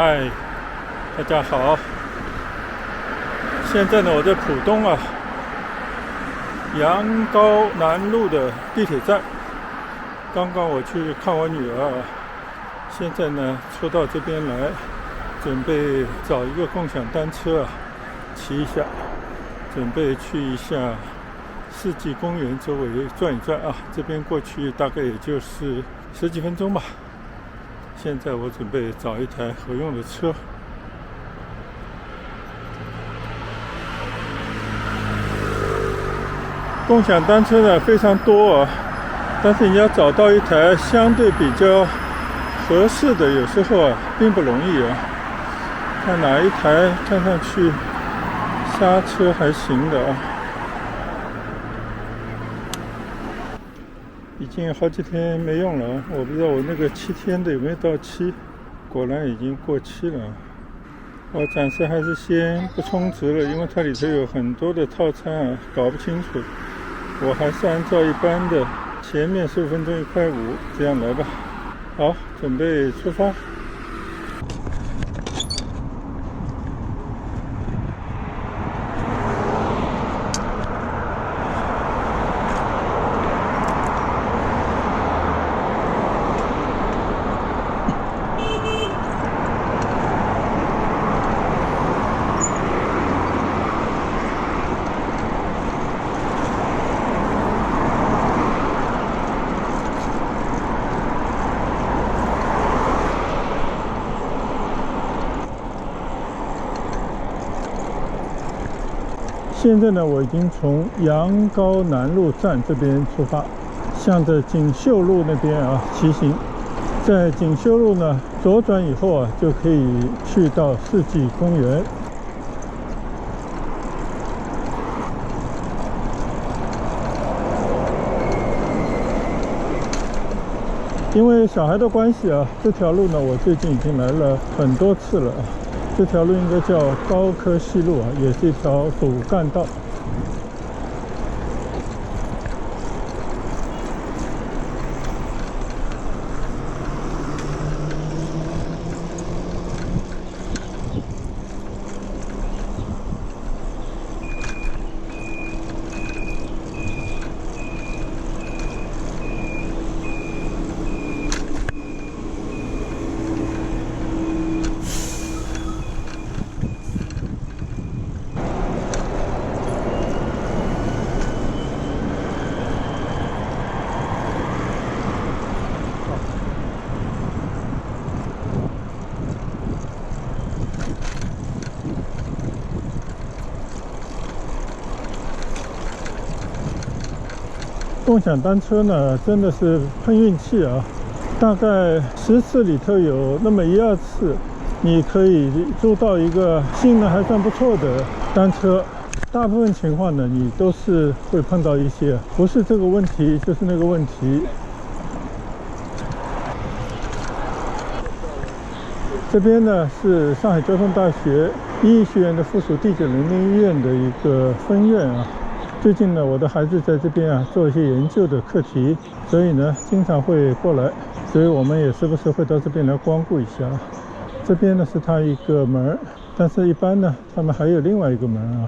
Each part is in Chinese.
嗨，大家好。现在呢，我在浦东杨高南路的地铁站。刚刚我去看我女儿现在呢出到这边来，准备找一个共享单车骑一下，准备去一下世纪公园周围转一转这边过去大概也就是10几分钟吧。现在我准备找一台合用的车。共享单车呢非常多但是你要找到一台相对比较合适的，有时候并不容易看哪一台看上去刹车还行的已经好几天没用了我不知道我那个7天的有没有到期，果然已经过期了。我暂时还是先不充值了，因为它里头有很多的套餐搞不清楚。我还是按照一般的前面15分钟1.5块这样来吧。好，准备出发。现在呢，我已经从杨高南路站这边出发，向着锦绣路那边骑行。在锦绣路呢左转以后就可以去到世纪公园。因为小孩的关系这条路呢我最近已经来了很多次了这条路应该叫高科西路也是一条主干道。共享单车呢真的是碰运气大概10次里头有那么1、2次你可以租到一个性能还算不错的单车，大部分情况呢你都是会碰到一些不是这个问题就是那个问题。这边呢是上海交通大学医学院的附属第9人民医院的一个分院最近呢我的孩子在这边做一些研究的课题，所以呢经常会过来，所以我们也时不时会到这边来光顾一下。这边呢是它一个门，但是一般呢他们还有另外一个门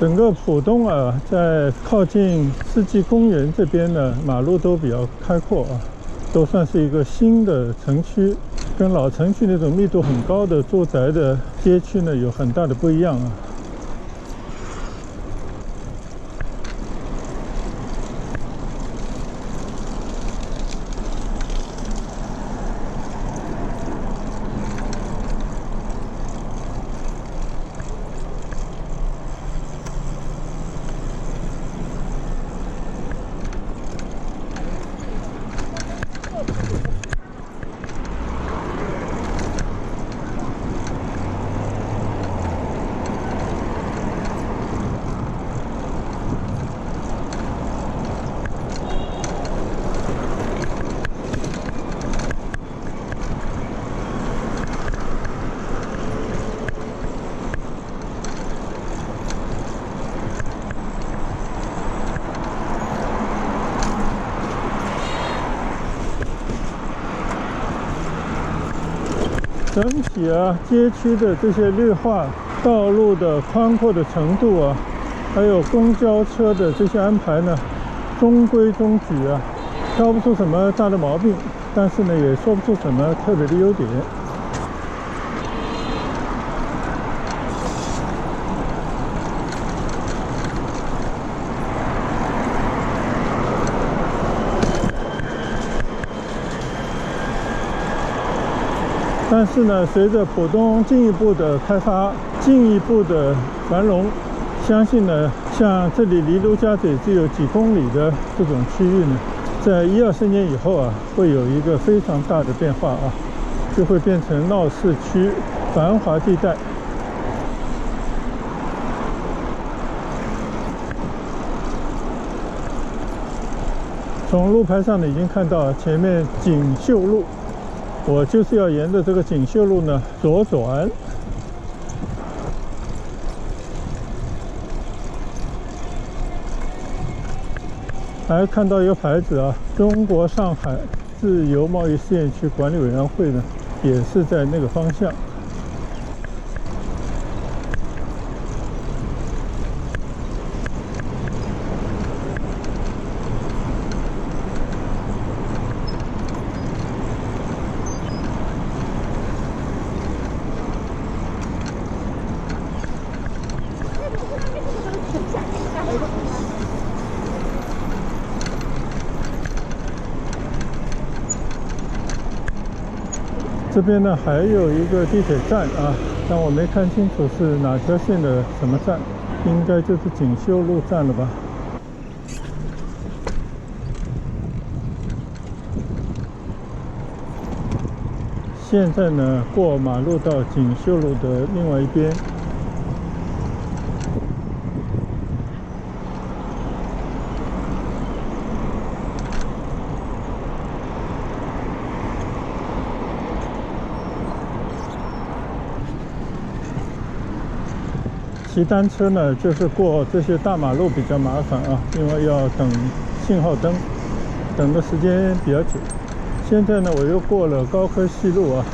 整个浦东在靠近世纪公园这边呢，马路都比较开阔都算是一个新的城区，跟老城区那种密度很高的住宅的街区呢有很大的不一样整体啊，街区的这些绿化、道路的宽阔的程度啊，还有公交车的这些安排呢，中规中矩啊，挑不出什么大的毛病，但是呢，也说不出什么特别的优点。但是呢，随着浦东进一步的开发、进一步的繁荣，相信呢，像这里离陆家嘴只有几公里的这种区域呢，在1、2、10年以后啊，会有一个非常大的变化啊，就会变成闹市区、繁华地带。从路牌上呢，已经看到前面锦绣路。我就是要沿着这个锦绣路呢左转，还看到一个牌子啊，中国上海自由贸易试验区管理委员会呢，也是在那个方向。这边呢还有一个地铁站啊，但我没看清楚是哪条线的什么站，应该就是锦绣路站了吧。现在呢，过马路到锦绣路的另外一边。骑单车呢，就是过这些大马路比较麻烦啊，因为要等信号灯，等的时间比较久。现在呢，我又过了高科西路啊，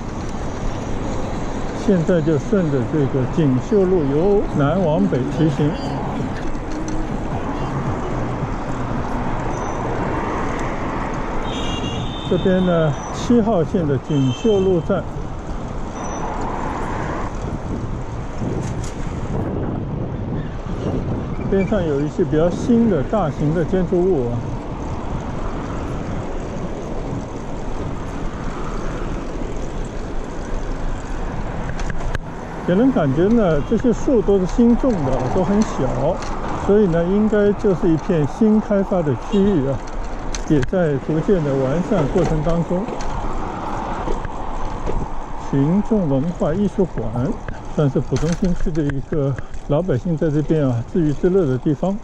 现在就顺着这个锦绣路由南往北骑行。这边呢，7号线的锦绣路站。边上有一些比较新的大型的建筑物啊，给人感觉呢，这些树都是新种的，都很小，所以呢，应该就是一片新开发的区域啊，也在逐渐的完善过程当中。群众文化艺术馆算是浦东新区的一个老百姓在这边啊自娱自乐的地方。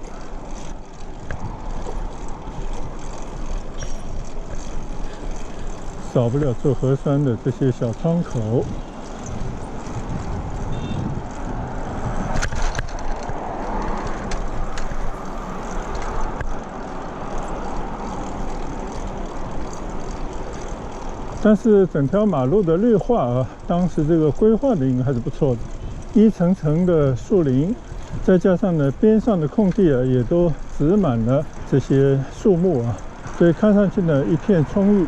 少不了做核酸的这些小窗口。但是整条马路的绿化啊，当时这个规划的应该还是不错的，一层层的树林，再加上呢边上的空地啊，也都植满了这些树木啊，所以看上去呢一片葱郁。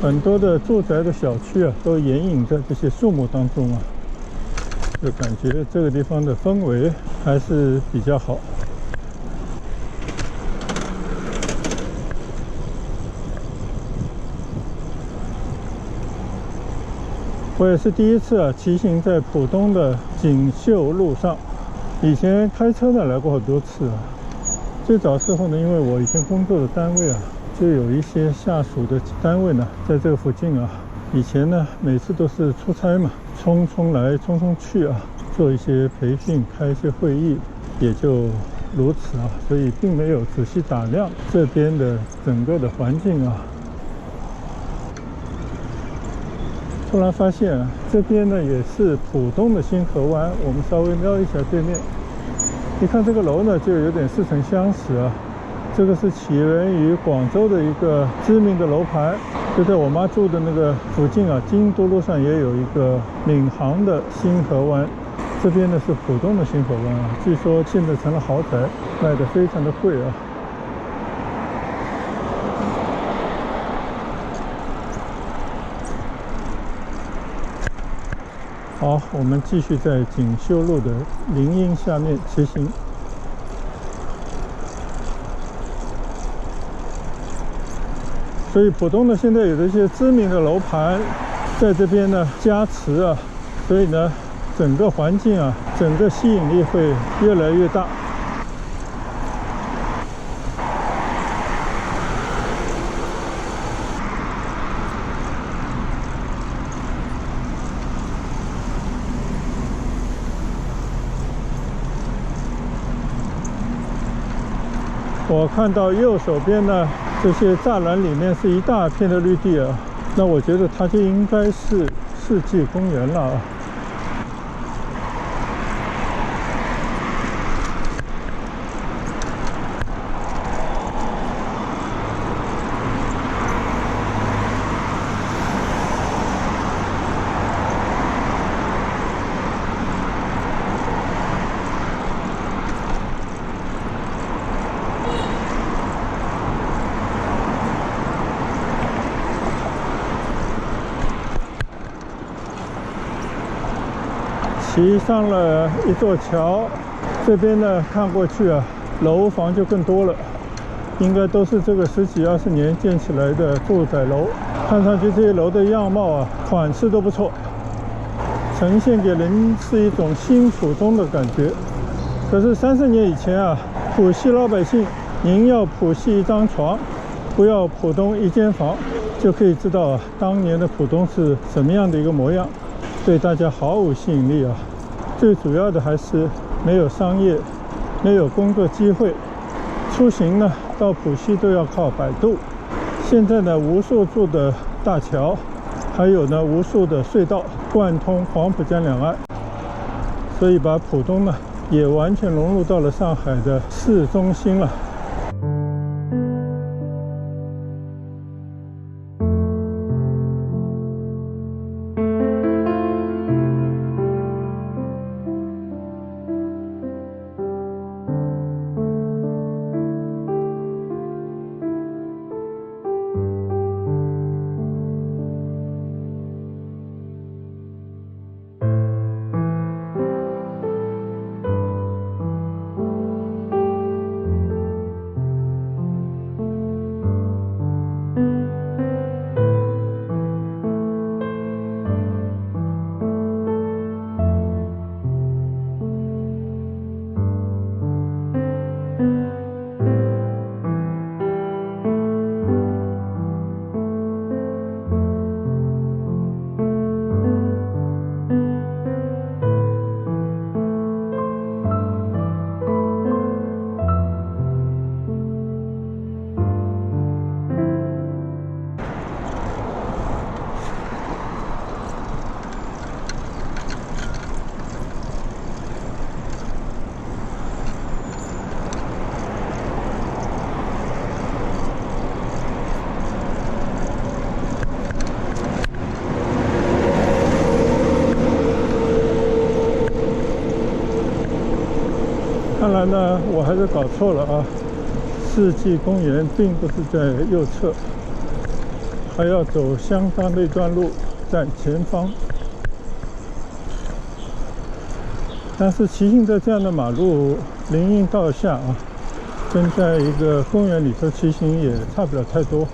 很多的住宅的小区啊，都掩隐在这些树木当中啊。就感觉这个地方的氛围还是比较好。我也是第一次啊骑行在浦东的锦绣路上，以前开车呢来过好多次啊。最早时候呢，因为我以前工作的单位啊，就有一些下属的单位呢在这个附近啊。以前呢每次都是出差嘛，匆匆来匆匆去啊，做一些培训，开一些会议，也就如此啊，所以并没有仔细打量这边的整个的环境啊。突然发现啊，这边呢也是浦东的新河湾，我们稍微瞄一下对面，你看这个楼呢，就有点似曾相识啊。这个是起源于广州的一个知名的楼盘，就在我妈住的那个附近啊，京都路上也有一个闵行的新河湾。这边呢是浦东的新河湾啊，据说现在成了豪宅，卖得非常的贵啊。好，我们继续在锦绣路的林荫下面骑行。所以浦东呢，现在有一些知名的楼盘在这边呢加持啊，所以呢，整个环境啊，整个吸引力会越来越大。我看到右手边呢，这些栅栏里面是一大片的绿地啊，那我觉得它就应该是世纪公园了啊。骑上了一座桥，这边呢看过去啊，楼房就更多了，应该都是这个10几20年建起来的住宅楼。看上去这些楼的样貌啊，款式都不错，呈现给人是一种新浦东的感觉。可是30年以前啊，浦西老百姓，您要浦西一张床，不要浦东一间房，就可以知道啊，当年的浦东是什么样的一个模样。对大家毫无吸引力啊！最主要的还是没有商业，没有工作机会，出行呢到浦西都要靠摆渡。现在呢，无数座的大桥，还有呢无数的隧道贯通黄浦江两岸，所以把浦东呢也完全融入到了上海的市中心了。看来呢，我还是搞错了啊！世纪公园并不是在右侧，还要走相当的一段路在前方。但是骑行在这样的马路林荫道下啊，跟在一个公园里头骑行也差不了太多。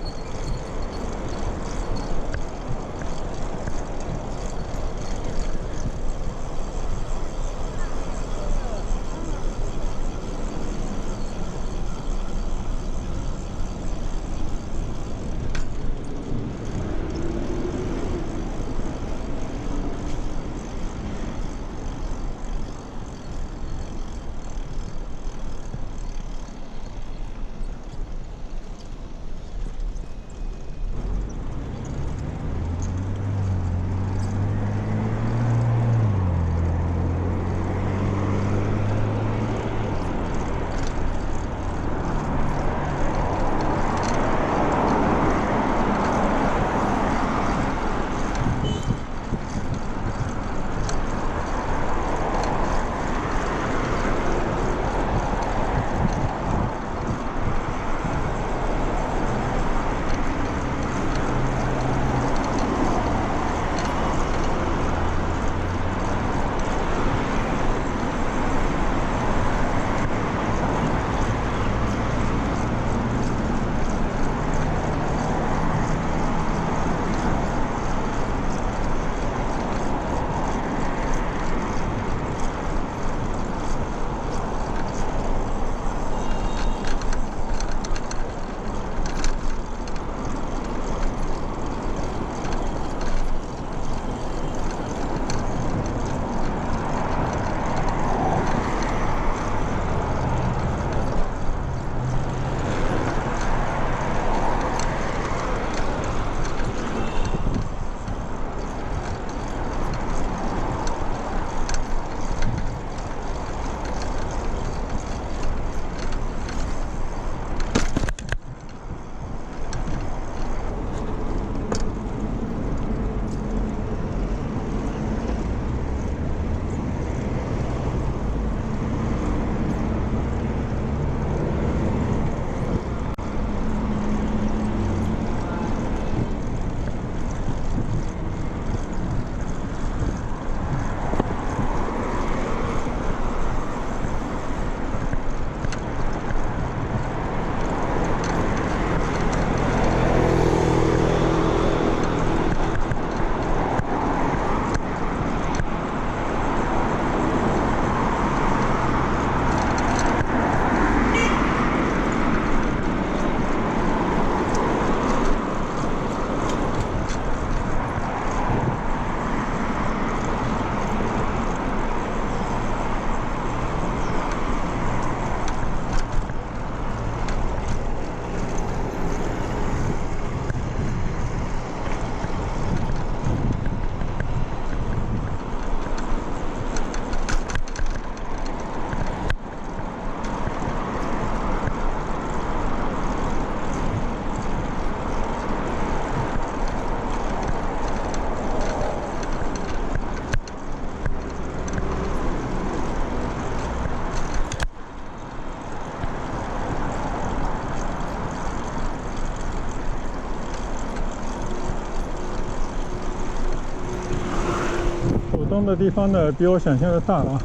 东的地方呢，比我想象的大啊。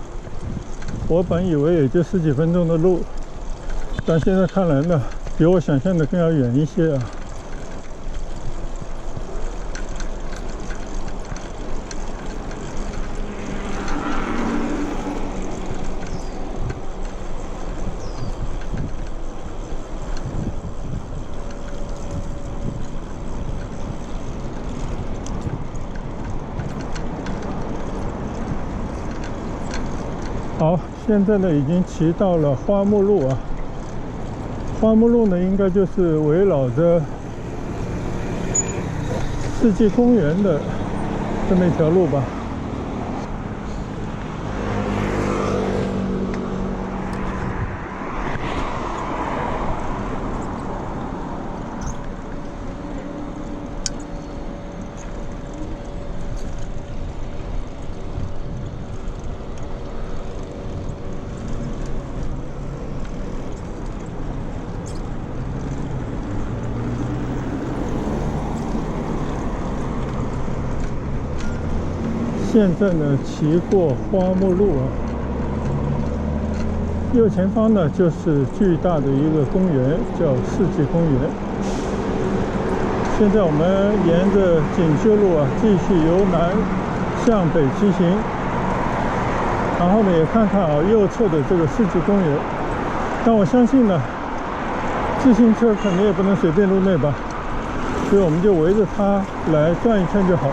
我本以为也就10几分钟的路，但现在看来呢，比我想象的更要远一些啊。好，现在呢已经骑到了花木路啊。花木路呢，应该就是围绕着世纪公园的这么一条路吧。现在呢，骑过花木路啊，右前方呢就是巨大的一个公园，叫世纪公园。现在我们沿着锦绣路啊，继续由南向北骑行，然后呢也看看啊右侧的这个世纪公园。但我相信呢，自行车肯定也不能随便入内吧，所以我们就围着它来转一圈就好。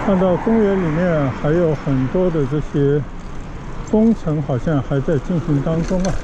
看到公园里面还有很多的这些工程，好像还在进行当中啊。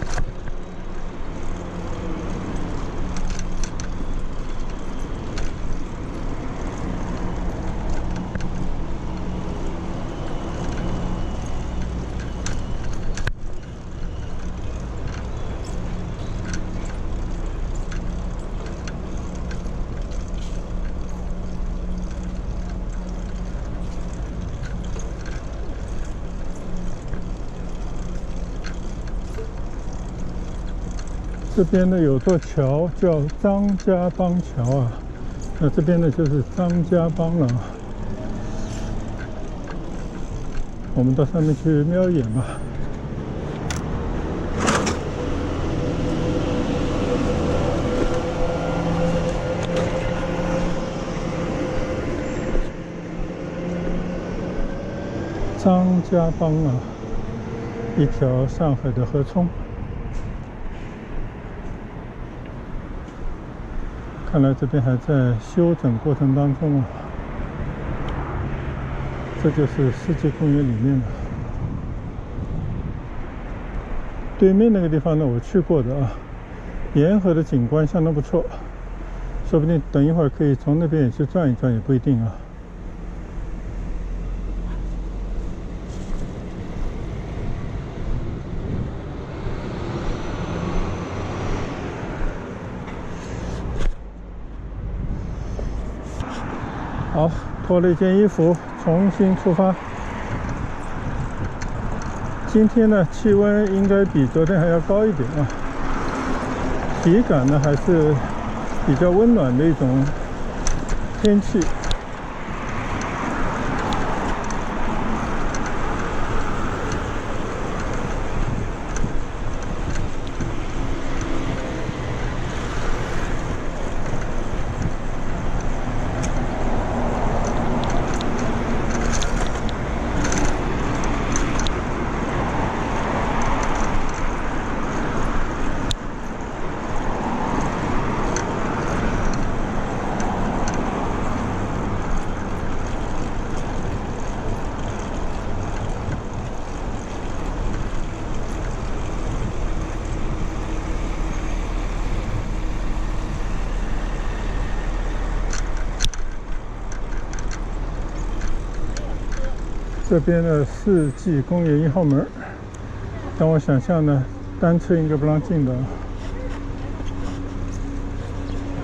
这边呢有座桥叫张家浜桥啊，那这边呢就是张家浜了。我们到上面去瞄一眼吧。张家浜啊，一条上海的河冲。看来这边还在修整过程当中啊。这就是世纪公园里面的。对面那个地方呢，我去过的啊，沿河的景观相当不错，说不定等一会儿可以从那边也去转一转，也不一定啊。好，脱了一件衣服，重新出发。今天呢，气温应该比昨天还要高一点啊，体感呢还是比较温暖的一种天气。这边的世纪公园1号门，但我想象呢，单车应该不让进的。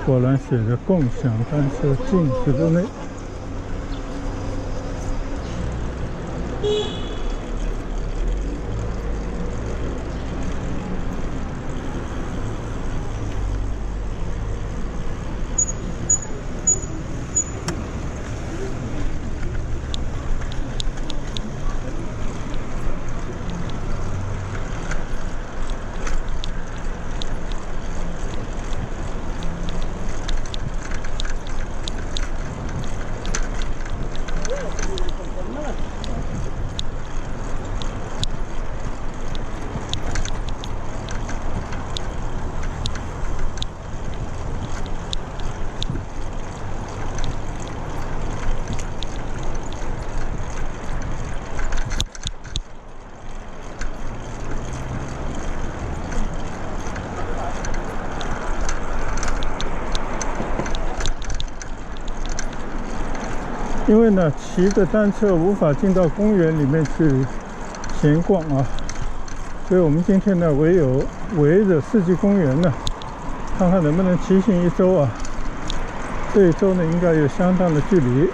果然写着共享单车禁止入内。因为呢，骑着单车无法进到公园里面去闲逛啊，所以我们今天呢，唯有围着世纪公园呢，看看能不能骑行一周啊。这一周呢，应该有相当的距离。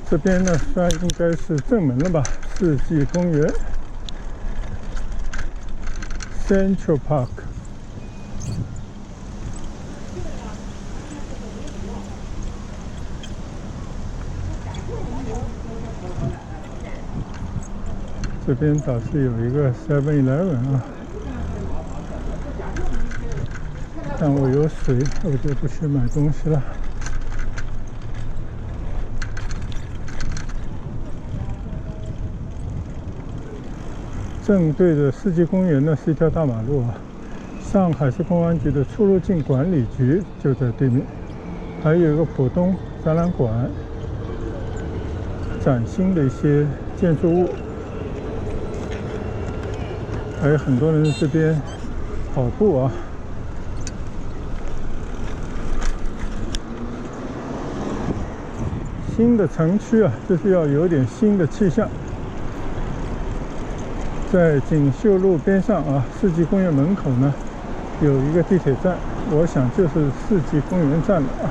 这边呢，算应该是正门了吧？世纪公园 ，Central Park。这边倒是有一个 7-Eleven 啊，但我有水，我就不去买东西了。正对着世纪公园呢是一条大马路啊，上海市公安局的出入境管理局就在对面，还有一个浦东展览馆，崭新的一些建筑物，还有很多人在这边跑步啊。新的城区啊，就是要有点新的气象。在锦绣路边上啊，世纪公园门口呢，有一个地铁站，我想就是世纪公园站了啊。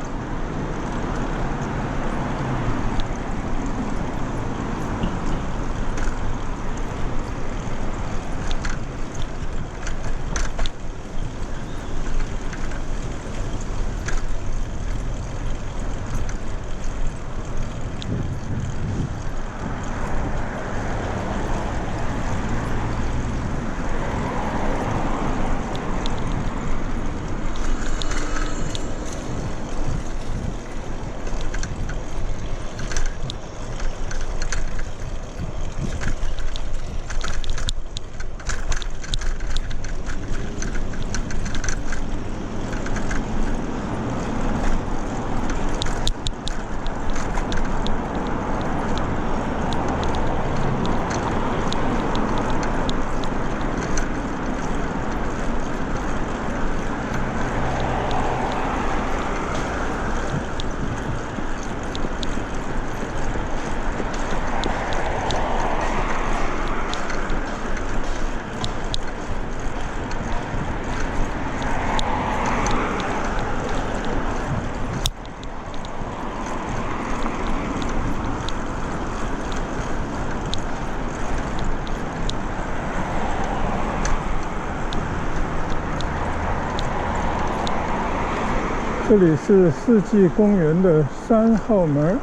这里是世纪公园的3号门。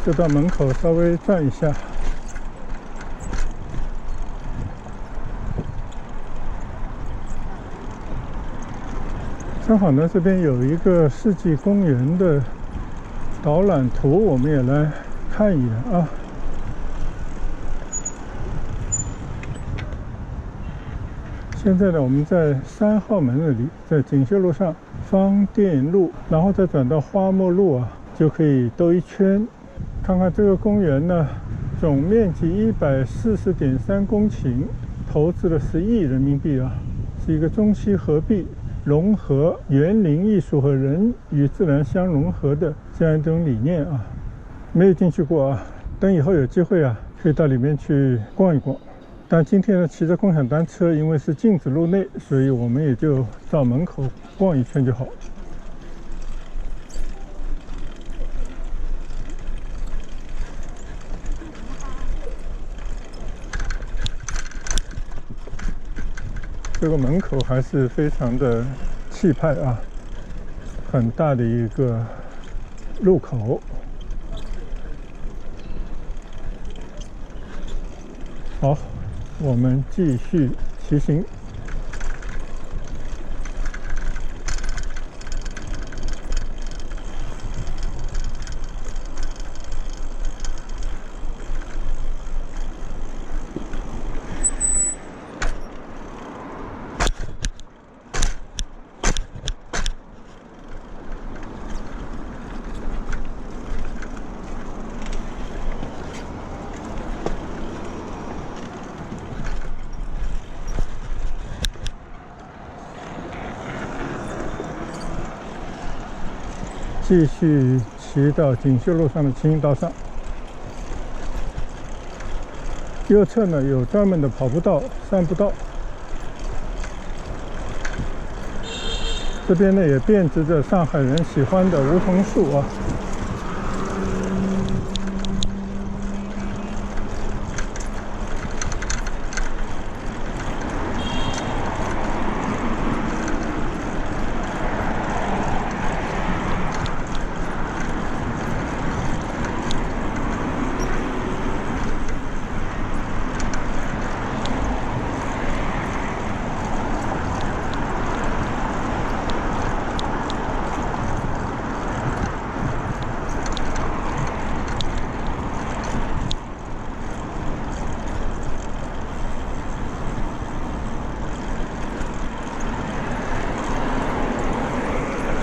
就到门口稍微转一下。正好呢，这边有一个世纪公园的导览图，我们也来看一眼啊。现在呢，我们在3号门那里，在锦绣路上方店路，然后再转到花木路啊，就可以兜一圈，看看这个公园呢，总面积140.3公顷，投资了10亿人民币啊，是一个中西合璧、融合园林艺术和人与自然相融合的这样一种理念啊。没有进去过啊，等以后有机会啊，可以到里面去逛一逛。但今天呢，骑着共享单车，因为是禁止入内，所以我们也就到门口逛一圈就好。这个门口还是非常的气派啊，很大的一个入口。好，我们继续骑行。继续骑到锦绣路上的轻盈道上，右侧呢有专门的跑步道、散步道，这边呢也遍植着上海人喜欢的梧桐树啊。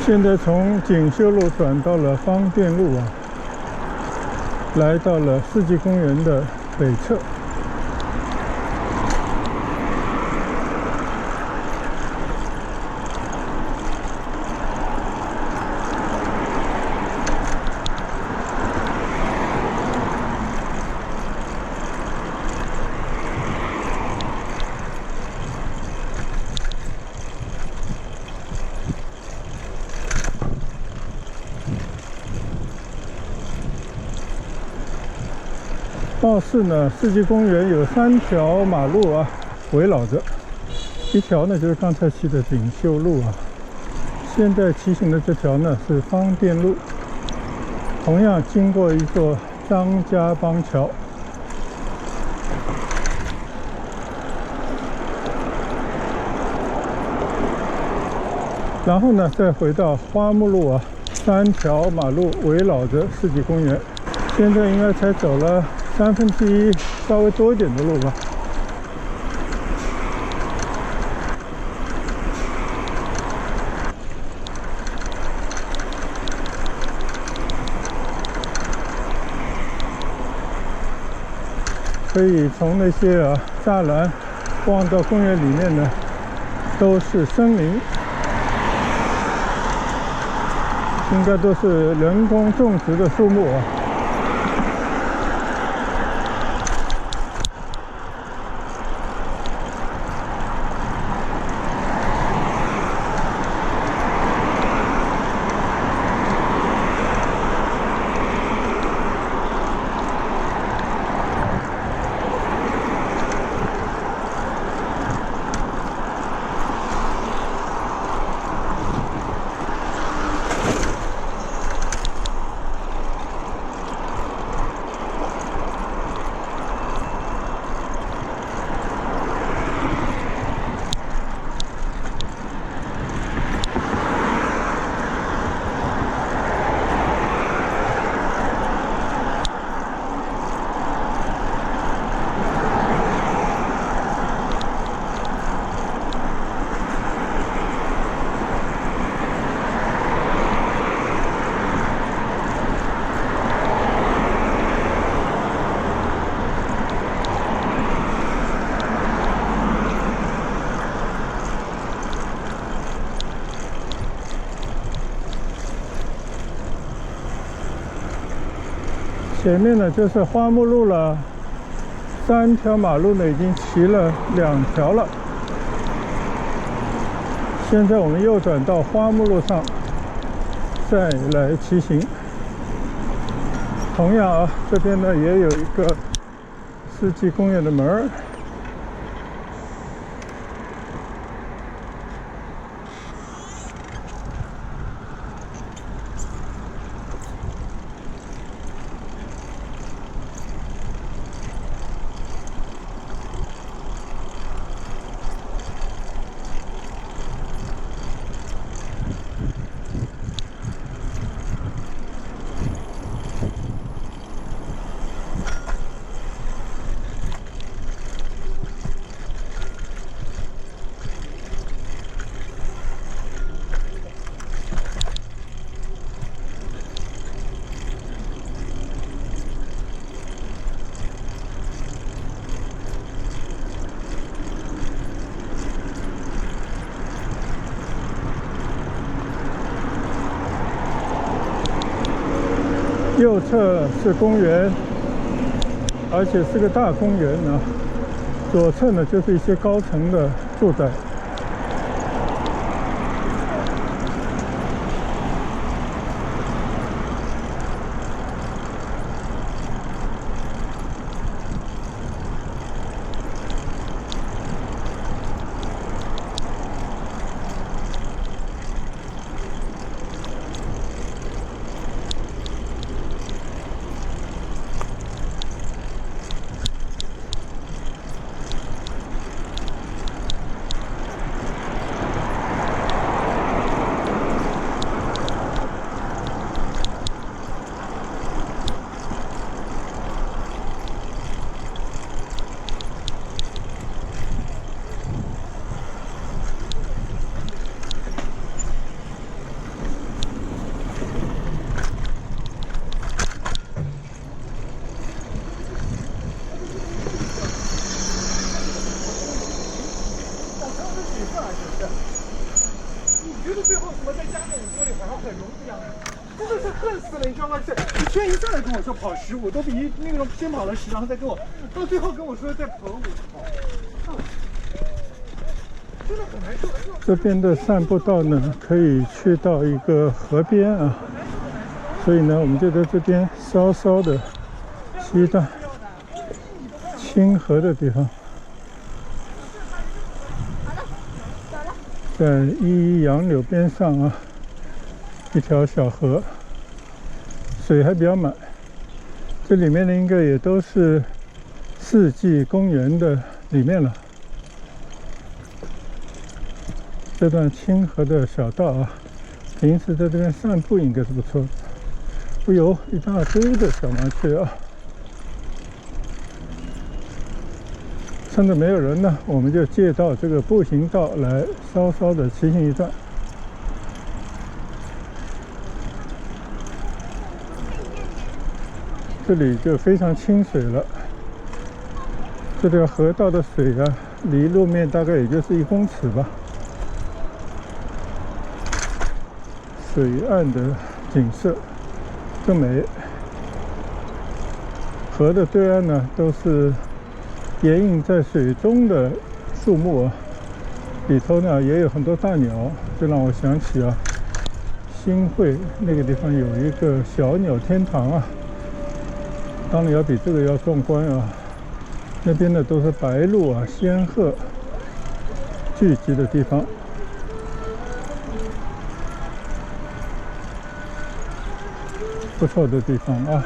现在从锦绣路转到了方店路啊，来到了世纪公园的北侧。貌似呢，世纪公园有3条马路啊围绕着，一条呢就是刚才骑的锦绣路啊，现在骑行的这条呢是方店路，同样经过一座张家浜桥。然后呢，再回到花木路啊，3条马路围绕着世纪公园。现在应该才走了1/3稍微多一点的路吧。可以从那些栅栏望到公园里面呢，都是森林，应该都是人工种植的树木啊。前面呢就是花木路了，3条马路呢已经骑了2条了。现在我们右转到花木路上，再来骑行。同样啊，这边呢也有一个世纪公园的门儿。右侧是公园，而且是个大公园啊。左侧呢就是一些高层的住宅。最后怎么在家里锅里好像很容易一样，真的是恨死了，你知道吗？你居然一上来跟我说跑15，都比那个先跑了10，然后再跟我到最后跟我说再跑5跑，真的很难受。这边的散步道呢，可以去到一个河边啊，所以呢，我们就在这边稍稍的骑一段清河的地方。在11杨柳边上啊，一条小河，水还比较满。这里面呢，应该也都是世纪公园的里面了。这段清河的小道啊，平时在这边散步应该是不错的。哎呦，一大堆的小麻雀啊！趁着没有人呢，我们就借到这个步行道来稍稍的骑行一段。这里就非常清水了，这条河道的水啊，离路面大概也就是1公尺吧。水岸的景色更美。河的对岸呢，都是掩映在水中的树木啊，里头呢也有很多大鸟，这让我想起啊，新会那个地方有一个小鸟天堂啊，当然要比这个要壮观啊。那边呢都是白鹭啊、仙鹤聚集的地方。不错的地方啊。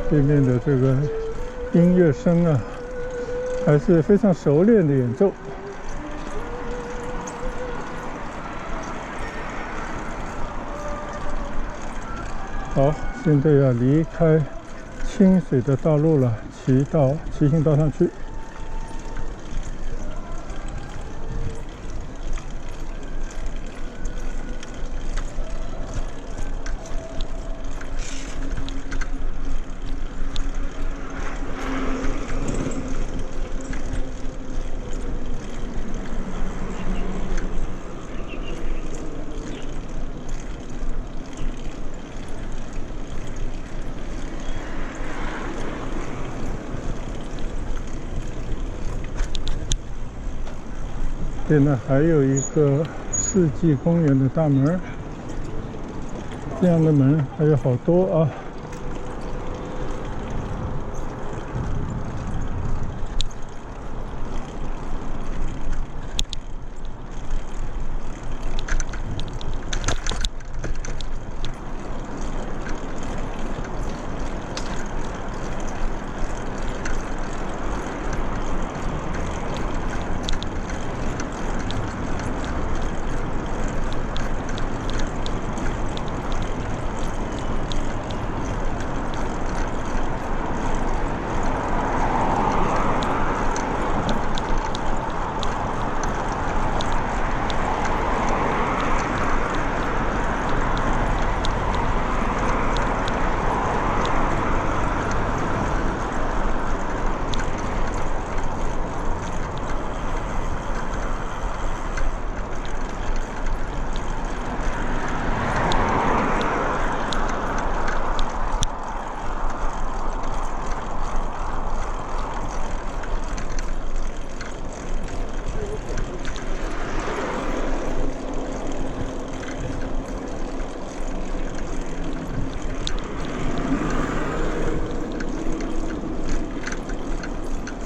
对面的这个音乐声啊，还是非常熟练的演奏。好，现在要离开清水的道路了，骑到骑行道上去。边呢还有一个世纪公园的大门，这样的门还有好多啊。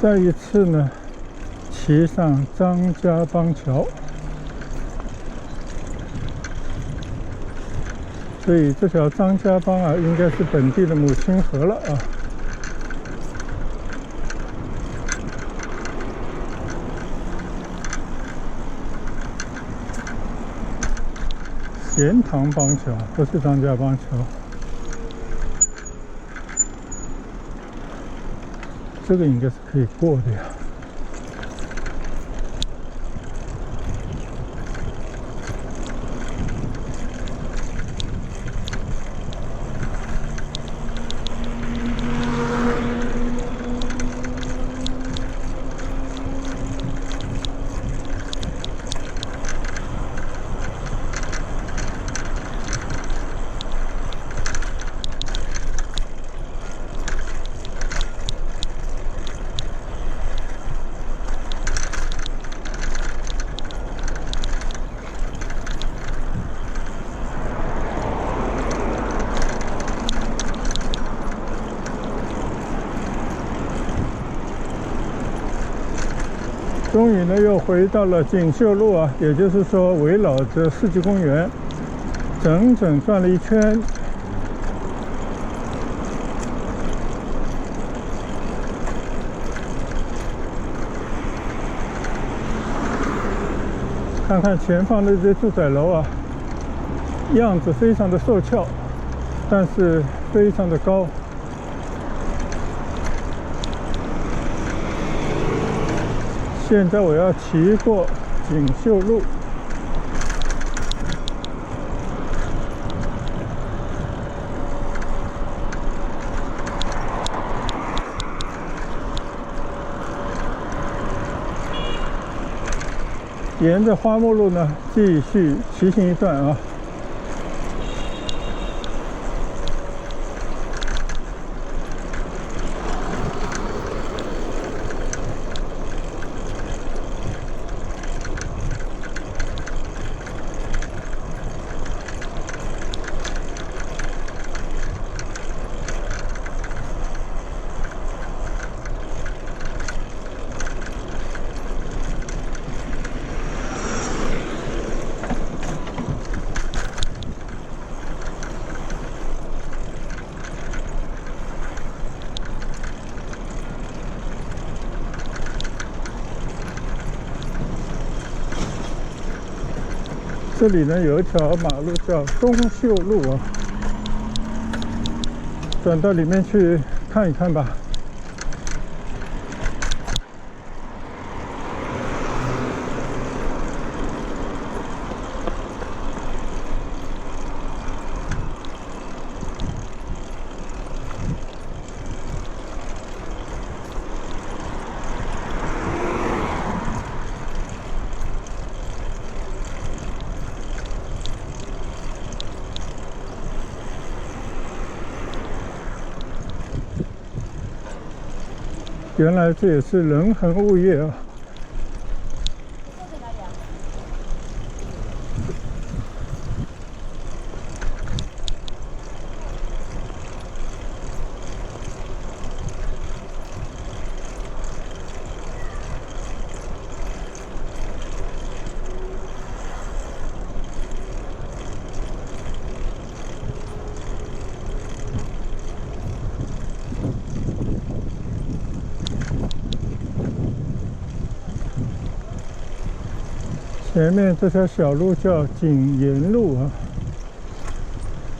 再一次呢，骑上张家浜桥，所以这条张家浜啊，应该是本地的母亲河了啊。咸塘浜桥不是张家浜桥。这个应该是可以过的呀。终于呢，又回到了锦绣路啊，也就是说，围绕着世纪公园，整整转了一圈。看看前方的这些住宅楼啊，样子非常的瘦俏，但是非常的高。现在我要骑过锦绣路，沿着花木路呢继续骑行一段啊。这里呢有一条马路叫东秀路啊，转到里面去看一看吧。原来这也是人恒物业啊。前面这条小路叫景延路啊，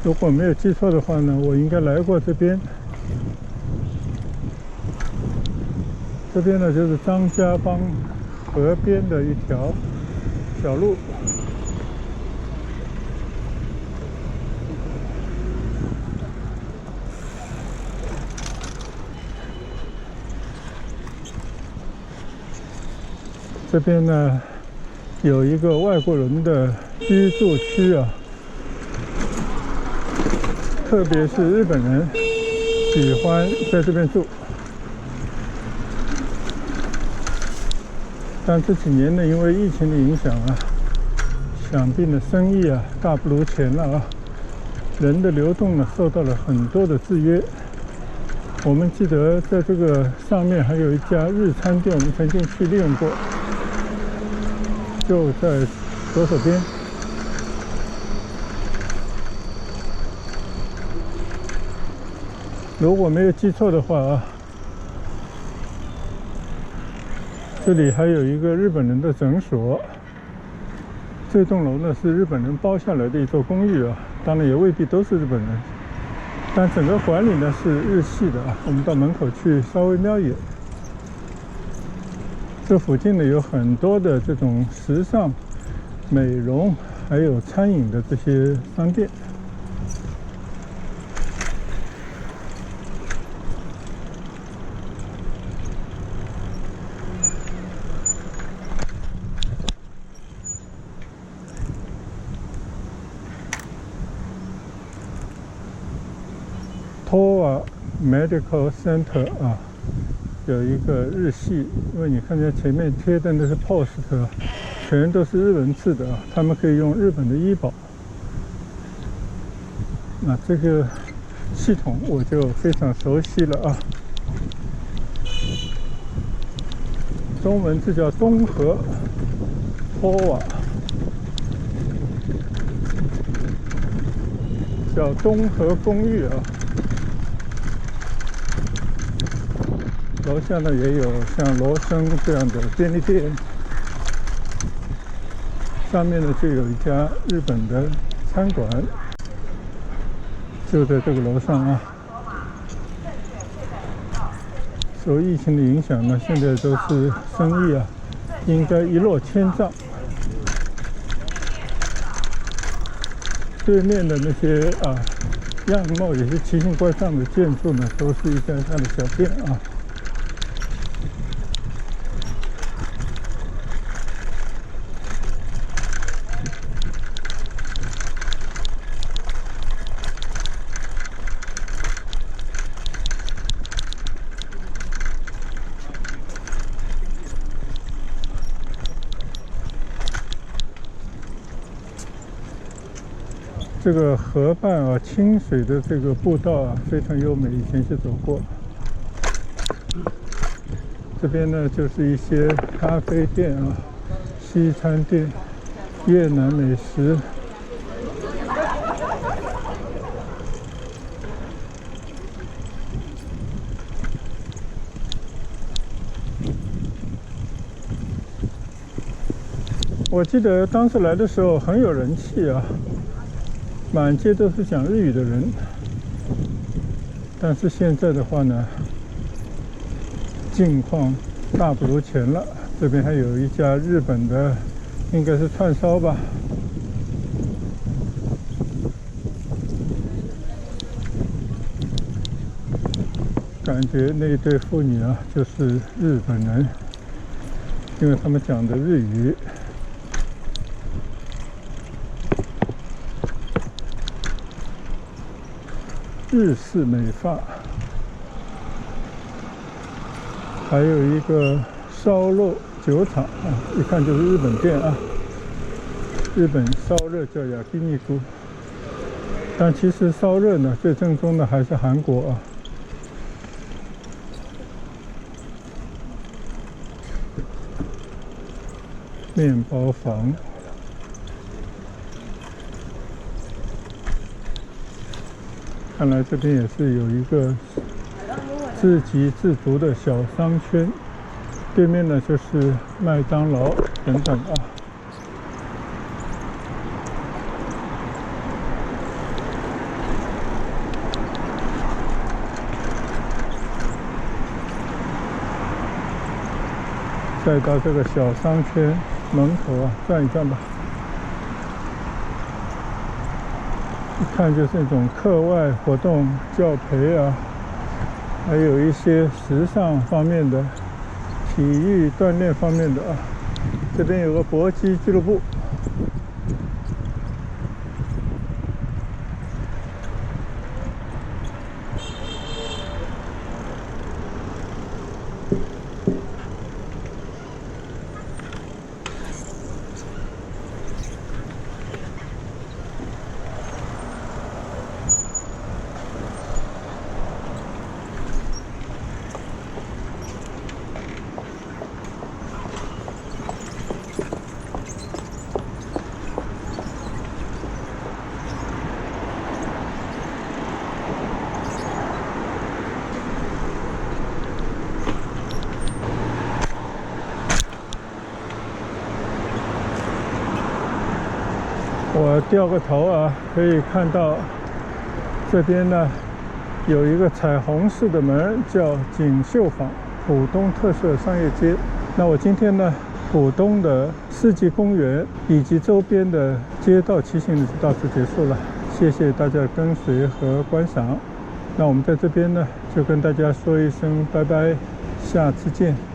如果没有记错的话呢，我应该来过这边。这边呢就是张家浜河边的一条小路。这边呢有一个外国人的居住区啊，特别是日本人喜欢在这边住。但这几年呢，因为疫情的影响啊，想必呢生意啊大不如前了啊，人的流动呢受到了很多的制约。我们记得在这个上面还有一家日餐店，我们曾经去利用过，就在左手边。如果没有记错的话啊，这里还有一个日本人的诊所。这栋楼呢是日本人包下来的一座公寓啊，当然也未必都是日本人，但整个管理呢是日系的啊。我们到门口去稍微瞄一眼。这附近呢有很多的这种时尚、美容还有餐饮的这些商店。Towa Medical Center 啊，有一个日系，因为你看见前面贴的那是 post， 全都是日文字的啊，他们可以用日本的医保。那这个系统我就非常熟悉了啊。中文字叫东和 Towa， 叫东和公寓啊。楼下呢也有像罗森这样的便利店，上面呢就有一家日本的餐馆，就在这个楼上啊。受疫情的影响呢，现在都是生意啊，应该一落千丈。对面的那些样貌也是奇形怪状的建筑呢，都是一家家的小店啊。这个河畔啊，清水的这个步道啊，非常优美，以前是走过。这边呢，就是一些咖啡店啊、西餐店、越南美食。我记得当时来的时候很有人气啊。满街都是讲日语的人，但是现在的话呢，境况大不如前了。这边还有一家日本的，应该是串烧吧。感觉那对父女啊，就是日本人，因为他们讲的日语。日式美发，还有一个烧肉酒厂啊，一看就是日本店啊。日本烧热叫雅基尼菇，但其实烧热呢，最正宗的还是韩国啊。面包房。看来这边也是有一个自给自足的小商圈，对面呢就是麦当劳等等啊。再到这个小商圈门口啊转一转吧。一看就是那种课外活动、教培啊，还有一些时尚方面的、体育锻炼方面的啊。这边有个搏击俱乐部。我掉个头啊，可以看到这边呢有一个彩虹式的门，叫锦绣坊浦东特色商业街。那我今天呢，浦东的世纪公园以及周边的街道骑行就到此结束了，谢谢大家的跟随和观赏。那我们在这边呢，就跟大家说一声拜拜，下次见。